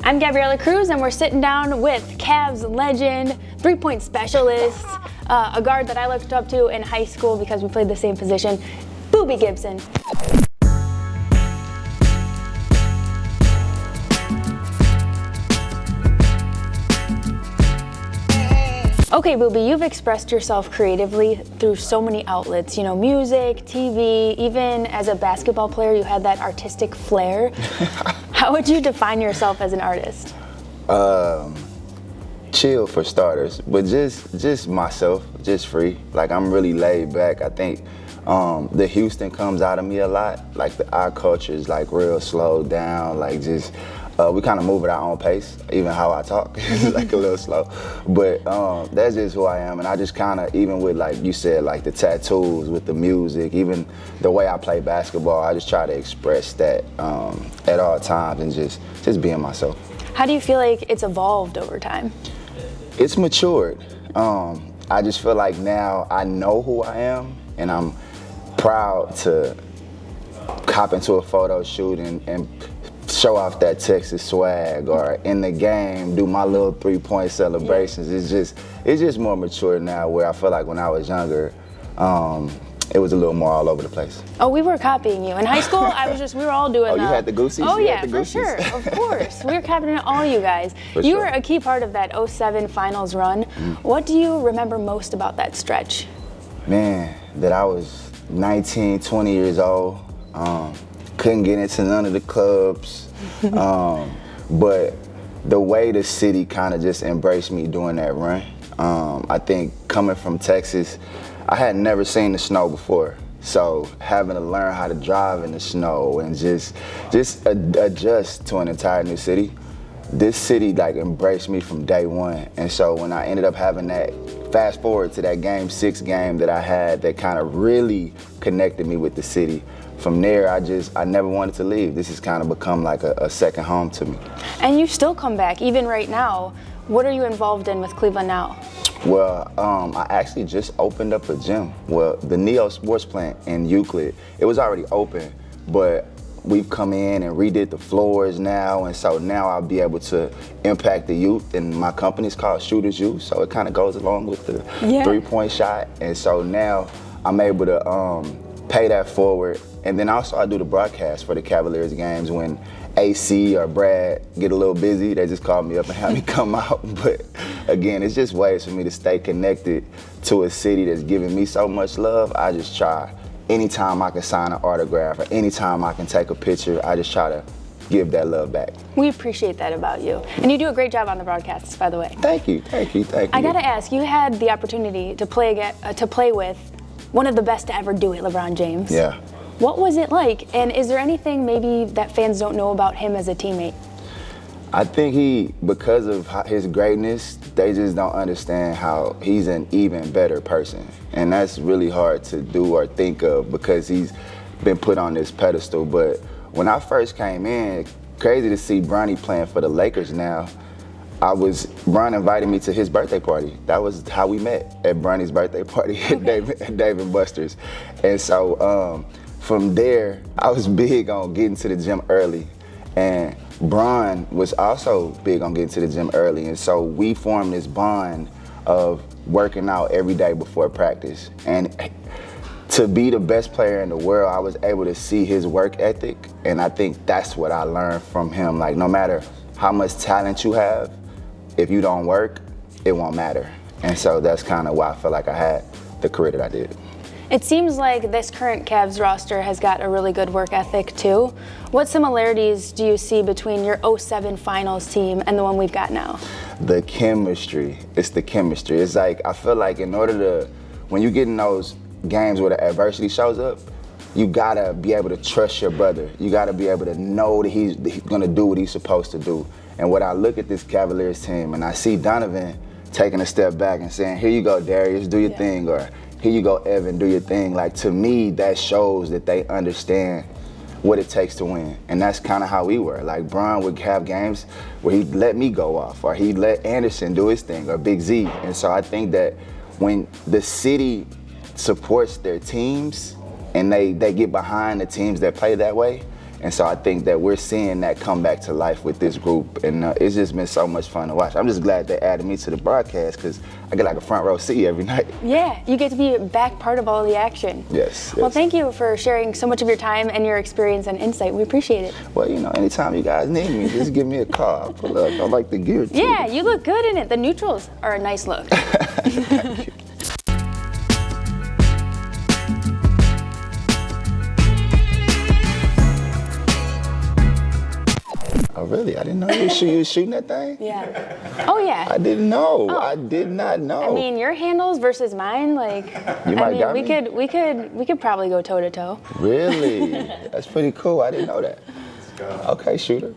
I'm Gabriella Kreuz, and we're sitting down with Cavs legend, three-point specialist, a guard that I looked up to in high school because we played the same position, Booby Gibson. Okay, Bobbie, you've expressed yourself creatively through so many outlets, music, TV, even as a basketball player, you had that artistic flair. How would you define yourself as an artist? Chill for starters, but just myself, just free. Like, I'm really laid back. I think the Houston comes out of me a lot. Like, our culture is like real slowed down, like just, we kind of move at our own pace. Even how I talk is like a little slow. But that's just who I am. And I just kind of, even with, like you said, like the tattoos, with the music, even the way I play basketball, I just try to express that at all times and just being myself. How do you feel like it's evolved over time? It's matured. I just feel like now I know who I am, and I'm proud to hop into a photo shoot and show off that Texas swag, or in the game do my little three-point celebrations. Yeah. It's just more mature now, where I feel like when I was younger, it was a little more all over the place. Oh, we were copying you. In high school, we were all doing you had the Goosies? Oh, yeah, for sure, of course. We were copying all you guys. You were a key part of that 07 finals run. What do you remember most about that stretch? Man, that I was 19, 20 years old. Couldn't get into none of the clubs. But the way the city kind of just embraced me during that run, I think coming from Texas, I had never seen the snow before. So having to learn how to drive in the snow and just adjust to an entire new city, this city like embraced me from day one. And so when I ended up having that, fast forward to that Game 6 game that I had that kind of really connected me with the city, from there, I never wanted to leave. This has kind of become like a second home to me. And you still come back, even right now. What are you involved in with Cleveland now? Well, I actually just opened up a gym. Well, the Neo Sports Plant in Euclid, it was already open, but we've come in and redid the floors now, and so now I'll be able to impact the youth, and my company's called Shooters Youth, so it kind of goes along with the three-point shot, and so now I'm able to pay that forward. And then also I do the broadcast for the Cavaliers games. When AC or Brad get a little busy, they just call me up and have me come out. But again, it's just ways for me to stay connected to a city that's giving me so much love. I just try, anytime I can sign an autograph or anytime I can take a picture, I just try to give that love back. We appreciate that about you. And you do a great job on the broadcasts, by the way. Thank you. I gotta ask, you had the opportunity to play with one of the best to ever do it, LeBron James. Yeah. What was it like? And is there anything maybe that fans don't know about him as a teammate? I think because of his greatness, they just don't understand how he's an even better person. And that's really hard to do or think of because he's been put on this pedestal. But when I first came in, crazy to see Bronny playing for the Lakers now. Bron invited me to his birthday party. That was how we met, at Bronny's birthday party at Dave & Buster's. And so from there, I was big on getting to the gym early. And Bron was also big on getting to the gym early. And so we formed this bond of working out every day before practice. And to be the best player in the world, I was able to see his work ethic. And I think that's what I learned from him. Like, no matter how much talent you have, if you don't work, it won't matter. And so that's kind of why I feel like I had the career that I did. It seems like this current Cavs roster has got a really good work ethic too. What similarities do you see between your 07 finals team and the one we've got now? The chemistry. It's the chemistry. It's like, I feel like in order to, when you get in those games where the adversity shows up, you gotta be able to trust your brother. You gotta be able to know that he's gonna do what he's supposed to do. And when I look at this Cavaliers team and I see Donovan taking a step back and saying, here you go, Darius, do your thing, or here you go, Evan, do your thing. Like, to me, that shows that they understand what it takes to win. And that's kind of how we were. Like, Bron would have games where he'd let me go off, or he'd let Anderson do his thing, or Big Z. And so I think that when the city supports their teams and they get behind the teams that play that way, And so I think that we're seeing that come back to life with this group, and it's just been so much fun to watch. I'm just glad they added me to the broadcast because I get like a front row seat every night. Yeah, you get to be back part of all the action. Yes. Well, thank you for sharing so much of your time and your experience and insight. We appreciate it. Well, you know, anytime you guys need me, just give me a call. I'll pull up. I like the gear too. Yeah, you look good in it. The neutrals are a nice look. Thank you. Oh, really? I didn't know you was shooting that thing? Yeah. Oh, yeah. I didn't know. Oh. I did not know. I mean, your handles versus mine, like, You might got we me? could probably go toe to toe. Really? That's pretty cool. I didn't know that. Okay, shooter.